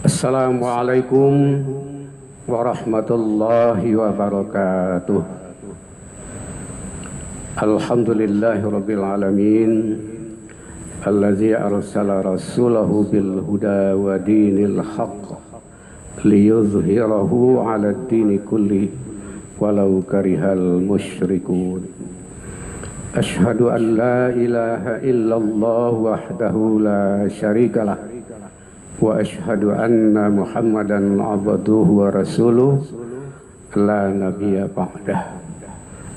Assalamualaikum warahmatullahi wabarakatuh. Alhamdulillahirabbil alamin allazi arsala rasulahu bil huda wa dinil haqq liyuzhirahu 'alad dini kulli walau karihal musyrikun. Asyhadu an la ilaha illallah wahdahu la syarikalah wa ashhadu anna Muhammadan abduhu wa rasuluh la nabiyya ba'dah.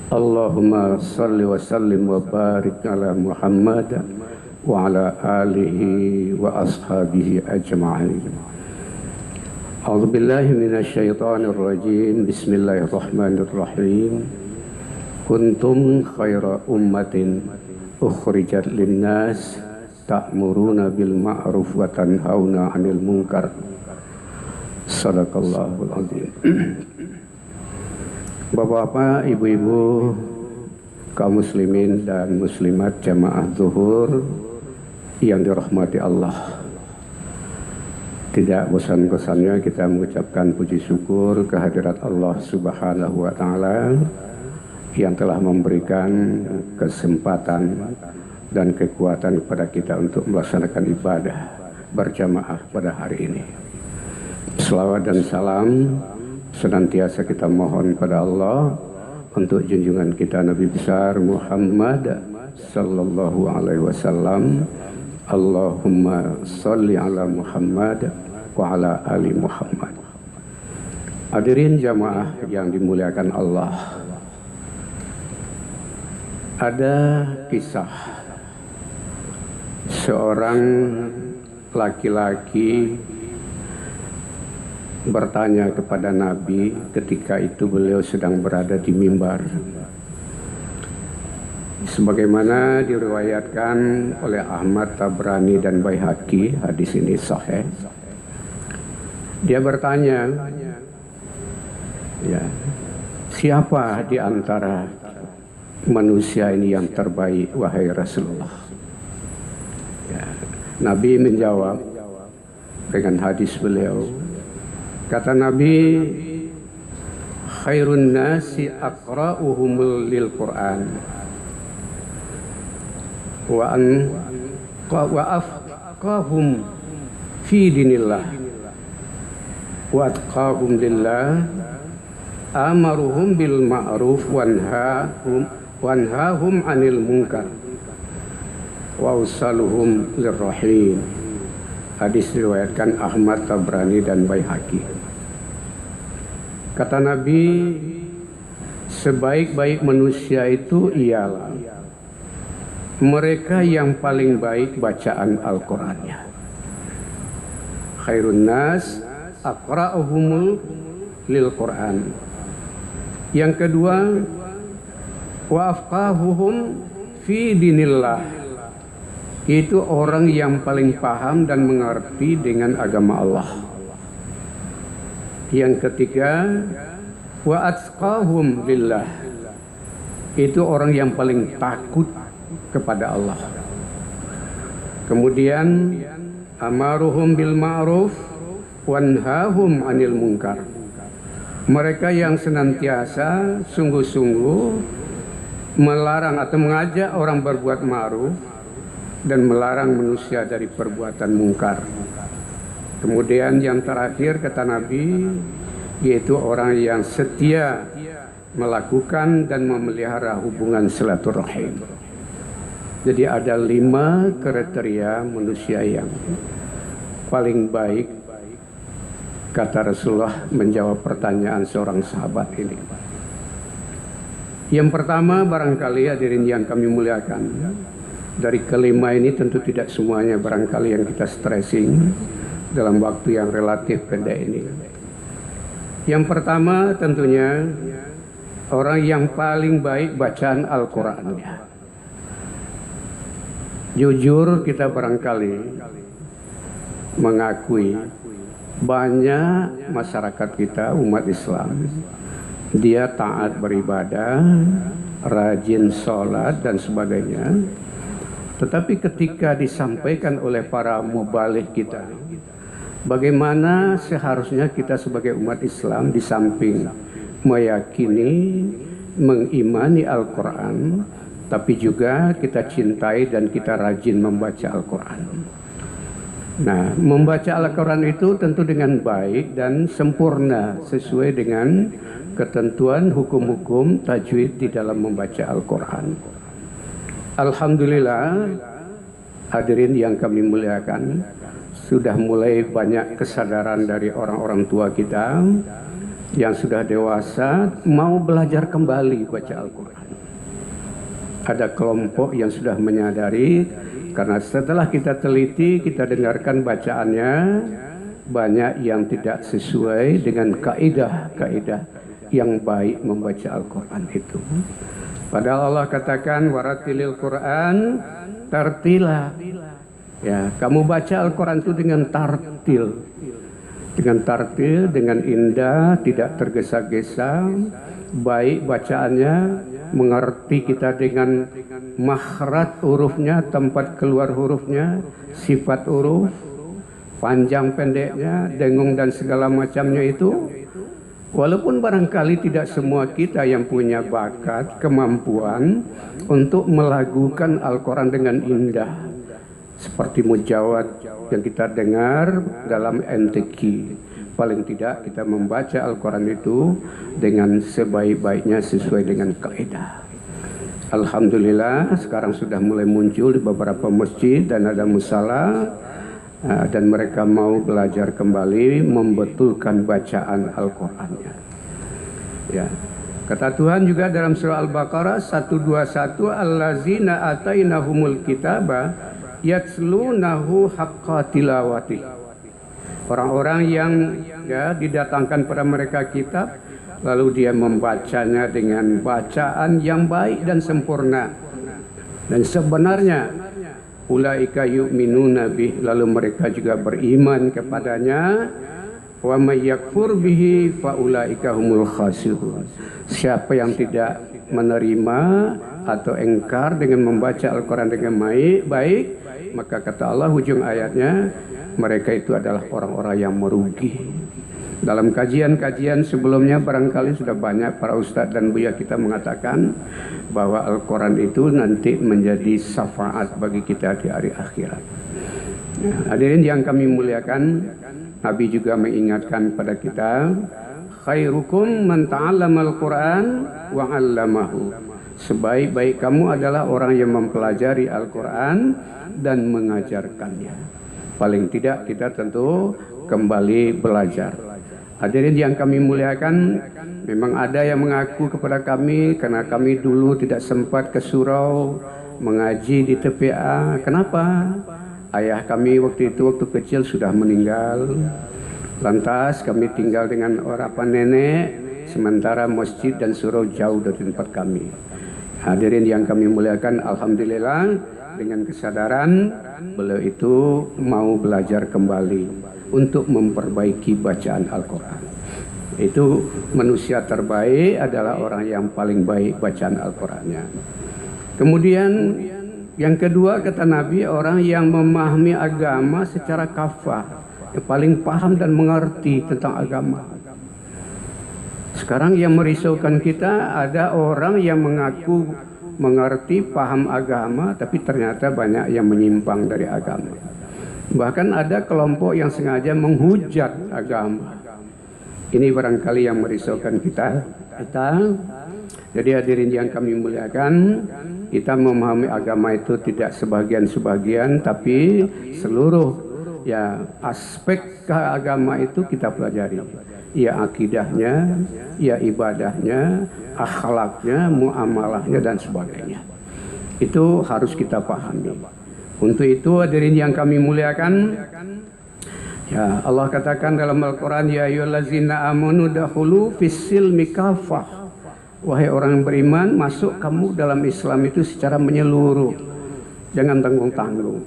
Allahumma salli wa sallim wa barik ala Muhammad wa ala alihi wa ashabihi ajma'in. A'udzu billahi minasy syaithanir rajim. Bismillahirrahmanirrahim. Kuntum khaira ummatin ukhrijat linnas ta'muruna bil ma'ruf wa tanhauna 'anil munkar. Shadaqallahul azim. Bapak-bapak, ibu-ibu, kaum muslimin dan muslimat jamaah zuhur yang dirahmati Allah. Tidak bosan-bosannya kita mengucapkan puji syukur kehadirat Allah Subhanahu wa taala yang telah memberikan kesempatan dan kekuatan kepada kita untuk melaksanakan ibadah berjamaah pada hari ini. Selawat dan salam senantiasa kita mohon pada Allah untuk junjungan kita Nabi besar Muhammad sallallahu alaihi wasallam. Allahumma sholli ala Muhammad wa ala ali Muhammad. Hadirin jamaah yang dimuliakan Allah. Ada kisah seorang laki-laki bertanya kepada Nabi ketika itu beliau sedang berada di mimbar. Sebagaimana diriwayatkan oleh Ahmad Tabrani dan Baihaqi, hadis ini sahih. Dia bertanya, ya, siapa di antara manusia ini yang terbaik, wahai Rasulullah? Nabi menjawab dengan hadis beliau. Kata Nabi, khairun nasi aqra'uhum lil Qur'an wa afqahum fi dinillah wa atqahum lillah amaruhum bil ma'ruf wanhahum 'anil munkar wa usaluhum lirrahim. Hadis diriwayatkan Ahmad Tabrani dan Baihaqi. Kata Nabi, sebaik-baik manusia itu ialah mereka yang paling baik bacaan Al-Qur'annya. Khairun nas aqra'uhumul lil Qur'an. Yang kedua, wa afqahuhum fi dinillah. Itu orang yang paling paham dan mengerti dengan agama Allah. Yang ketiga, wa atqahum lillah. Itu orang yang paling takut kepada Allah. Kemudian, amaruhum bil ma'ruf wanhahum 'anil munkar. Mereka yang senantiasa sungguh-sungguh melarang atau mengajak orang berbuat ma'ruf dan melarang manusia dari perbuatan mungkar. Kemudian yang terakhir kata Nabi, yaitu orang yang setia melakukan dan memelihara hubungan silaturahim. Jadi ada 5 kriteria manusia yang paling baik, kata Rasulullah menjawab pertanyaan seorang sahabat ini. Yang pertama, barangkali hadirin yang kami muliakan, dari kelima ini tentu tidak semuanya barangkali yang kita stressing dalam waktu yang relatif pendek ini. Yang pertama tentunya orang yang paling baik bacaan Al-Qur'annya. Jujur kita barangkali mengakui banyak masyarakat kita, umat Islam, dia taat beribadah, rajin sholat dan sebagainya. Tetapi ketika disampaikan oleh para mubaligh kita bagaimana seharusnya kita sebagai umat Islam di samping meyakini, mengimani Al-Quran, tapi juga kita cintai dan kita rajin membaca Al-Quran. Nah, membaca Al-Quran itu tentu dengan baik dan sempurna sesuai dengan ketentuan hukum-hukum tajwid di dalam membaca Al-Quran. Alhamdulillah, hadirin yang kami muliakan, sudah mulai banyak kesadaran dari orang-orang tua kita yang sudah dewasa mau belajar kembali baca Al-Quran. Ada kelompok yang sudah menyadari, karena setelah kita teliti, kita dengarkan bacaannya, banyak yang tidak sesuai dengan kaidah-kaidah yang baik membaca Al-Quran itu. Padahal Allah katakan waratilil Quran tartila. Ya, kamu baca Al-Quran itu dengan tartil. Dengan tartil, dengan indah, tidak tergesa-gesa, baik bacaannya, mengerti kita dengan makhraj hurufnya, tempat keluar hurufnya, sifat huruf, panjang pendeknya, dengung dan segala macamnya itu. Walaupun barangkali tidak semua kita yang punya bakat, kemampuan untuk melagukan Al-Quran dengan indah, seperti mujawad yang kita dengar dalam MTQ. Paling tidak kita membaca Al-Quran itu dengan sebaik-baiknya sesuai dengan kaidah. Alhamdulillah sekarang sudah mulai muncul di beberapa masjid dan ada musala, dan mereka mau belajar kembali membetulkan bacaan Al-Qur'annya. Ya. Kata Tuhan juga dalam surah Al-Baqarah 121, allazina atainahumul kitaba yatslunahu haqqa tilawati. Orang-orang yang didatangkan pada mereka kitab, lalu dia membacanya dengan bacaan yang baik dan sempurna. Dan sebenarnya ulaika yu'minuna bih, lalu mereka juga beriman kepadanya. Wa may yakfur bihi fa ulaika humul khasirun. Siapa yang tidak menerima atau engkar dengan membaca Al-Quran dengan baik, maka kata Allah ujung ayatnya, mereka itu adalah orang-orang yang merugi. Dalam kajian-kajian sebelumnya barangkali sudah banyak para ustadz dan buya kita mengatakan bahwa Al-Quran itu nanti menjadi syafaat bagi kita di hari akhirat. Hadirin yang kami muliakan, Nabi juga mengingatkan pada kita, khairukum man ta'allamal Quran wa 'allamahu. Sebaik-baik kamu adalah orang yang mempelajari Al-Quran dan mengajarkannya. Paling tidak kita tentu kembali belajar. Hadirin yang kami muliakan, memang ada yang mengaku kepada kami karena kami dulu tidak sempat ke surau mengaji di TPA. Kenapa? Ayah kami waktu kecil sudah meninggal. Lantas kami tinggal dengan orang nenek, sementara masjid dan surau jauh dari tempat kami. Hadirin yang kami muliakan, alhamdulillah dengan kesadaran beliau itu mau belajar kembali untuk memperbaiki bacaan Al-Quran. Itu manusia terbaik adalah orang yang paling baik bacaan Al-Qurannya. Kemudian yang kedua kata Nabi, orang yang memahami agama secara kafah, yang paling paham dan mengerti tentang agama. Sekarang yang merisaukan kita, ada orang yang mengaku mengerti, paham agama, tapi ternyata banyak yang menyimpang dari agama. Bahkan ada kelompok yang sengaja menghujat agama. Ini barangkali yang merisaukan kita. Jadi hadirin yang kami muliakan, kita memahami agama itu tidak sebagian-sebagian, tapi seluruh aspek agama itu kita pelajari. Ya akidahnya, ya ibadahnya, akhlaknya, muamalahnya dan sebagainya. Itu harus kita pahami. Untuk itu hadirin yang kami muliakan, ya Allah katakan dalam Al-Quran, ya ayyuhallazina amanu dakhulu fis-silmi kafah. Wahai orang yang beriman, masuk kamu dalam Islam itu secara menyeluruh, jangan tanggung-tanggung.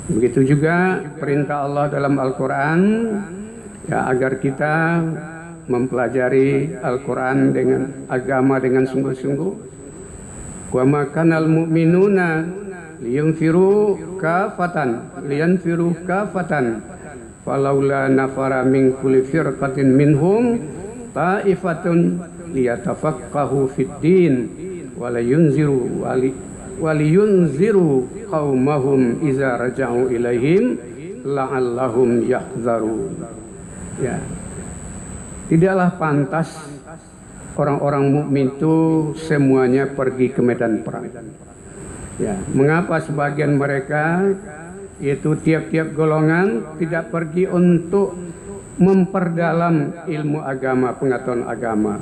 Begitu juga perintah Allah dalam Al-Quran, ya agar kita mempelajari Al-Quran dengan agama dengan sungguh-sungguh. Wa ma kanal mu'minuna liyanfiru kafatan falaula nafara min kulli firqatin minhum ta'ifatun liyatafaqahu fid din waliyunziru qaumahum iza raja'u ilaihim la'allahum yahzarun. Ya. Tidaklah pantas orang-orang mukmin itu semuanya pergi ke medan perang. Ya, mengapa sebagian mereka yaitu tiap-tiap golongan tidak pergi untuk memperdalam ilmu agama, pengetahuan agama,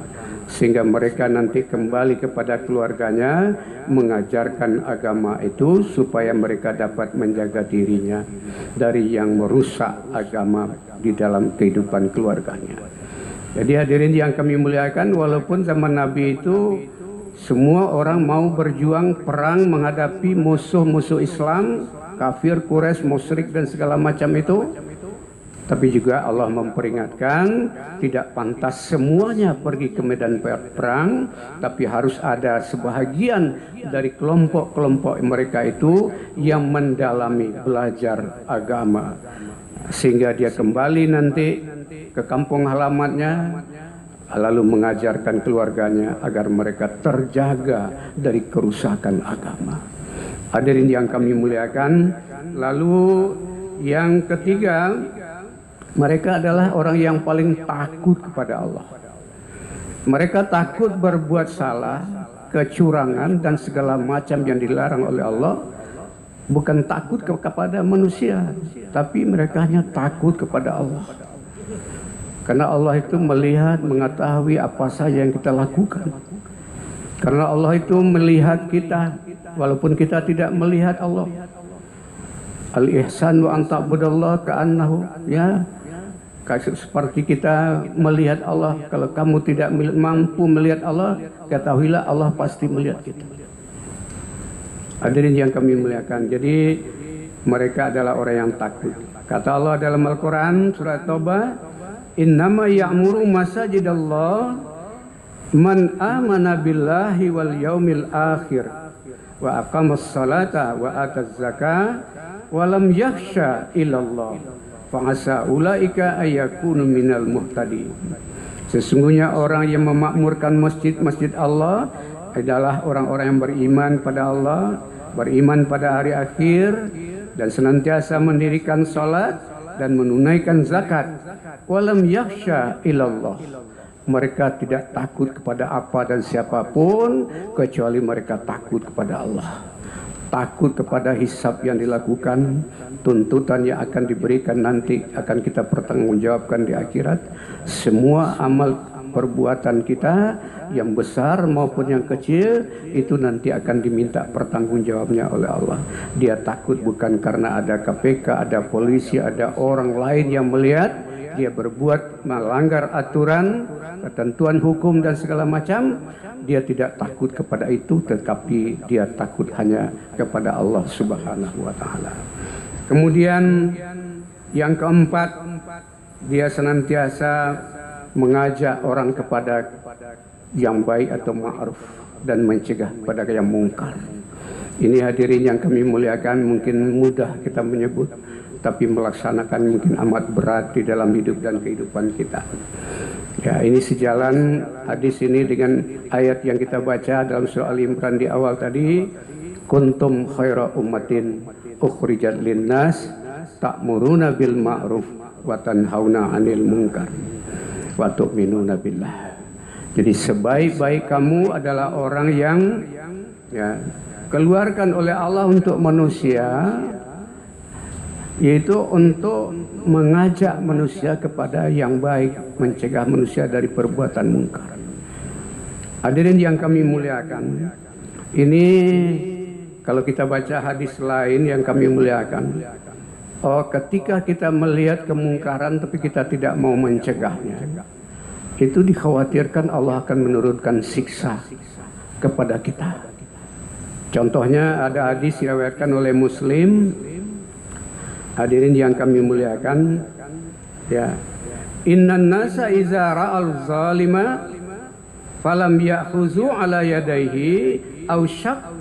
sehingga mereka nanti kembali kepada keluarganya mengajarkan agama itu supaya mereka dapat menjaga dirinya dari yang merusak agama di dalam kehidupan keluarganya. Jadi hadirin yang kami muliakan, walaupun zaman Nabi itu semua orang mau berjuang perang menghadapi musuh-musuh Islam, kafir, Quraisy, musyrik dan segala macam itu, tapi juga Allah memperingatkan tidak pantas semuanya pergi ke medan perang, tapi harus ada sebahagian dari kelompok-kelompok mereka itu yang mendalami belajar agama, sehingga dia kembali nanti ke kampung halamannya lalu mengajarkan keluarganya agar mereka terjaga dari kerusakan agama. Hadirin yang kami muliakan, lalu yang ketiga, mereka adalah orang yang paling takut kepada Allah. Mereka takut berbuat salah, kecurangan dan segala macam yang dilarang oleh Allah. Bukan takut kepada manusia, tapi mereka hanya takut kepada Allah. Karena Allah itu melihat, mengetahui apa saja yang kita lakukan. Karena Allah itu melihat kita, walaupun kita tidak melihat Allah. Al-ihsan wa anta budallah ka'annahu, ya, seperti kita melihat Allah. Kalau kamu tidak mampu melihat Allah, ketahuilah Allah pasti melihat kita. Hadirin yang kami muliakan, jadi mereka adalah orang yang takut. Kata Allah dalam Al-Quran surat Taubah, innama ya'muru masajidallah man amana billahi wal yaumil akhir wa aqamas salata wa ataz zakah wa lam yakhsha illallah fa'asa ulaika ayyakunu minal muhtadin. Sesungguhnya orang yang memakmurkan masjid-masjid Allah adalah orang-orang yang beriman pada Allah, beriman pada hari akhir, dan senantiasa mendirikan salat dan menunaikan zakat. Walam yakhsha illallah. Mereka tidak takut kepada apa dan siapapun kecuali mereka takut kepada Allah. Takut kepada hisab yang dilakukan, tuntutan yang akan diberikan nanti akan kita pertanggungjawabkan di akhirat. Semua amal perbuatan kita yang besar maupun yang kecil itu nanti akan diminta pertanggungjawabnya oleh Allah. Dia takut bukan karena ada KPK, ada polisi, ada orang lain yang melihat dia berbuat melanggar aturan, ketentuan hukum dan segala macam. Dia tidak takut kepada itu, tetapi dia takut hanya kepada Allah Subhanahu wa taala. Kemudian yang keempat, dia senantiasa mengajak orang kepada yang baik atau ma'ruf dan mencegah pada yang mungkar. Ini hadirin yang kami muliakan, mungkin mudah kita menyebut, tapi melaksanakan mungkin amat berat di dalam hidup dan kehidupan kita. Ya, ini sejalan hadis ini dengan ayat yang kita baca dalam surah Al-Imran di awal tadi, kuntum khaira ummatin ukhrijat linnas ta'muruna bil ma'ruf wa tanhauna 'anil munkar wa tu'minuna billah. Jadi sebaik-baik kamu adalah orang yang ya, keluarkan oleh Allah untuk manusia, yaitu untuk mengajak manusia kepada yang baik, mencegah manusia dari perbuatan mungkar. Hadirin yang kami muliakan, ini kalau kita baca hadis lain yang kami muliakan, ketika kita melihat kemungkaran tapi kita tidak mau mencegahnya, itu dikhawatirkan Allah akan menurunkan siksa kepada kita. Contohnya ada hadis diriwayatkan oleh Muslim. Hadirin yang kami muliakan, ya, innan nasa iza ra'al zalima falam ya'khuzu ala yadayhi aw syak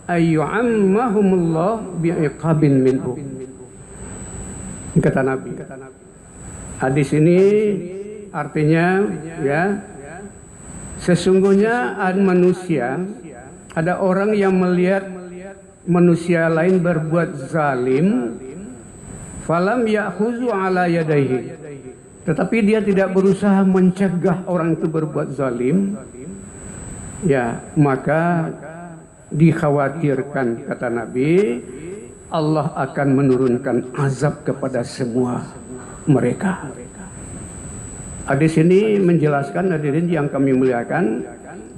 ayyu'ammahumullah bi'iqabin minhu. Kata Nabi, Hadis ini artinya ya, sesungguhnya manusia, ada orang yang melihat manusia lain berbuat zalim, falam ya'khuzu ala yadayhi, tetapi dia tidak berusaha mencegah orang itu berbuat zalim, ya maka dikhawatirkan, kata Nabi, Allah akan menurunkan azab kepada semua mereka. Hadis ini menjelaskan, hadirin yang kami muliakan,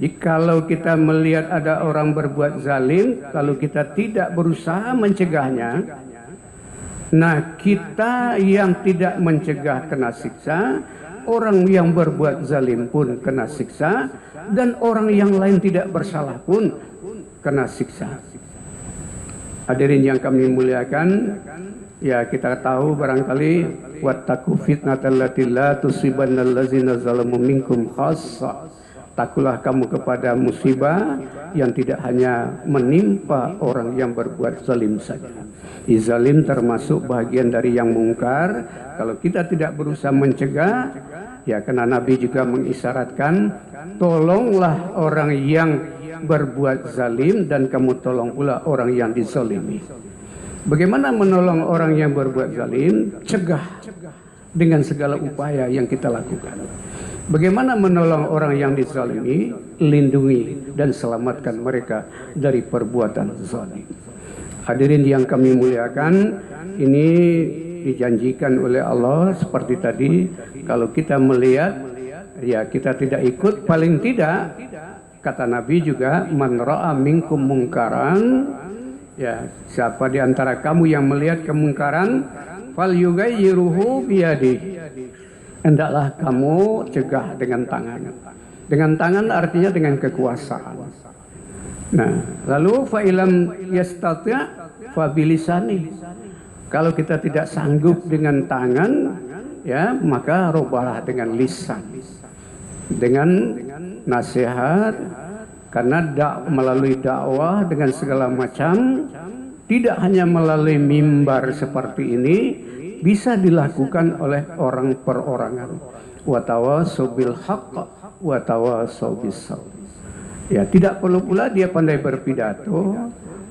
jikalau kita melihat ada orang berbuat zalim, kalau kita tidak berusaha mencegahnya, nah kita yang tidak mencegah kena siksa, orang yang berbuat zalim pun kena siksa, dan orang yang lain tidak bersalah pun kena siksa. Hadirin yang kami muliakan, ya kita tahu barangkali, wattaqu fitnatal lati la tusibannal ladzina zalamu minkum khassa. Takutlah kamu kepada musibah yang tidak hanya menimpa orang yang berbuat zalim saja. Zalim termasuk bagian dari yang mungkar. Kalau kita tidak berusaha mencegah, ya karena Nabi juga mengisyaratkan, tolonglah orang yang berbuat zalim dan kamu tolong pula orang yang dizalimi. Bagaimana menolong orang yang berbuat zalim? Cegah dengan segala upaya yang kita lakukan. Bagaimana menolong orang yang dizalimi? Lindungi dan selamatkan mereka dari perbuatan zalim. Hadirin yang kami muliakan, ini dijanjikan oleh Allah seperti tadi, kalau kita melihat, ya kita tidak ikut, paling tidak kata Nabi juga, man ra'a minkum mungkaran, ya siapa di antara kamu yang melihat kemungkaran, fal yughayyiruhu biyadihi, hendaklah kamu cegah dengan tangan. Dengan tangan artinya dengan kekuasaan. Nah, lalu fa ilam yastati' fa bilisani. Kalau kita tidak sanggup dengan tangan, ya maka robalah dengan lisan. Dengan nasihat, karena melalui dakwah dengan segala macam, tidak hanya melalui mimbar seperti ini, bisa dilakukan oleh orang perorangan. Watawasau bil haqq watawasau bis sabr. Ya, tidak perlu pula dia pandai berpidato,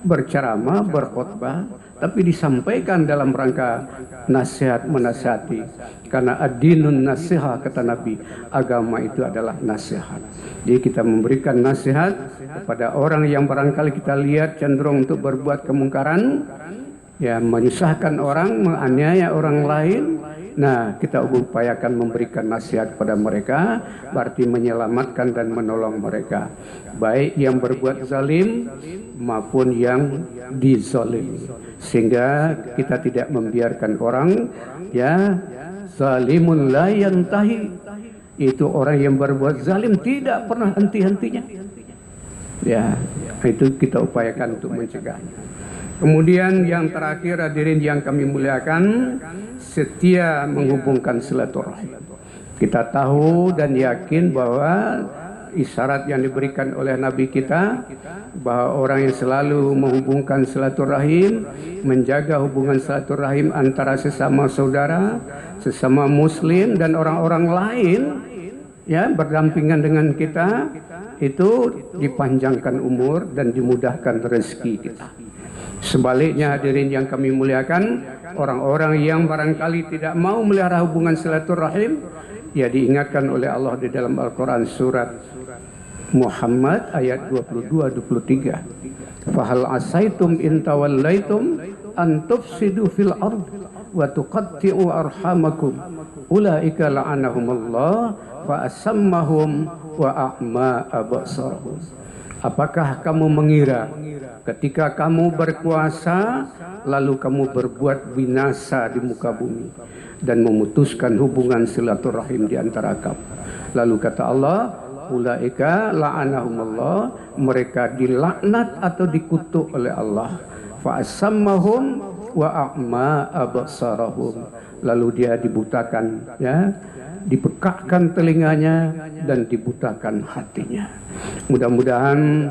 berceramah, berkhutbah, tapi disampaikan dalam rangka nasihat menasihati. Karena ad-dinun nasihat, kata Nabi, agama itu adalah nasihat. Jadi kita memberikan nasihat kepada orang yang barangkali kita lihat cenderung untuk berbuat kemungkaran, ya menyusahkan orang, menganiaya orang lain. Nah, kita upayakan memberikan nasihat kepada mereka, berarti menyelamatkan dan menolong mereka, baik yang berbuat zalim maupun yang dizalimi, sehingga kita tidak membiarkan orang, ya zalimun la yantahi, itu orang yang berbuat zalim tidak pernah henti-hentinya. Ya, itu kita upayakan untuk mencegahnya. Kemudian yang terakhir, hadirin yang kami muliakan, setia menghubungkan silaturahim. Kita tahu dan yakin bahwa isyarat yang diberikan oleh Nabi kita, bahwa orang yang selalu menghubungkan silaturahim, menjaga hubungan silaturahim antara sesama saudara, sesama muslim dan orang-orang lain, ya berdampingan dengan kita, itu dipanjangkan umur dan dimudahkan rezeki kita. Sebaliknya, hadirin yang kami muliakan, orang-orang yang barangkali tidak mau melihara hubungan silaturahim, ya diingatkan oleh Allah di dalam Al-Quran surat Muhammad ayat 22-23. Fahal asaitum in tawallaitum an tufsidu fil ard wa tuqatti'u arhamakum ulaika la'anahumullah fa asammahum wa a'ma absarahum. Apakah kamu mengira ketika kamu berkuasa lalu kamu berbuat binasa di muka bumi dan memutuskan hubungan silaturahim di antara kamu? Lalu kata Allah, ulaika la'anahumullah, mereka dilaknat atau dikutuk oleh Allah. Fa asammahum wa a'ma absarahum, lalu dia dibutakan, ya, dipekakkan telinganya dan dibutakan hatinya. Mudah-mudahan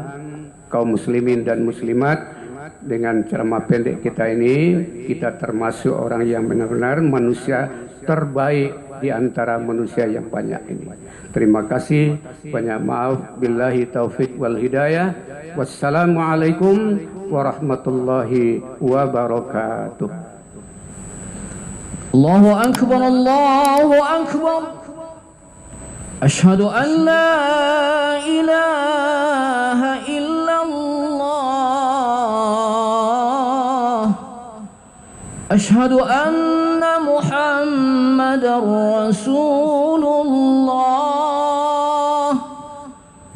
kaum muslimin dan muslimat, dengan ceramah pendek kita ini, kita termasuk orang yang benar-benar manusia terbaik di antara manusia yang banyak ini. Terima kasih, banyak maaf. Billahi taufik wal hidayah. Wassalamualaikum warahmatullahi wabarakatuh. Allahu akbar, Allahu akbar. Ashhadu an la ilaha illallah. Ashhadu anna Muhammadar Rasulullah.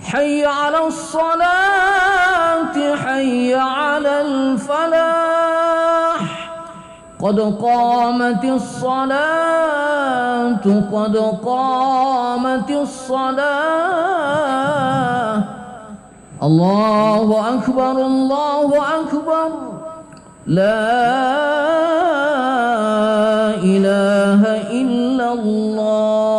Hayya 'alas salati, hayya 'alal falah. قد قامت الصلاة قد قامت الصلاة الله أكبر الله أكبر لا إله إلا الله.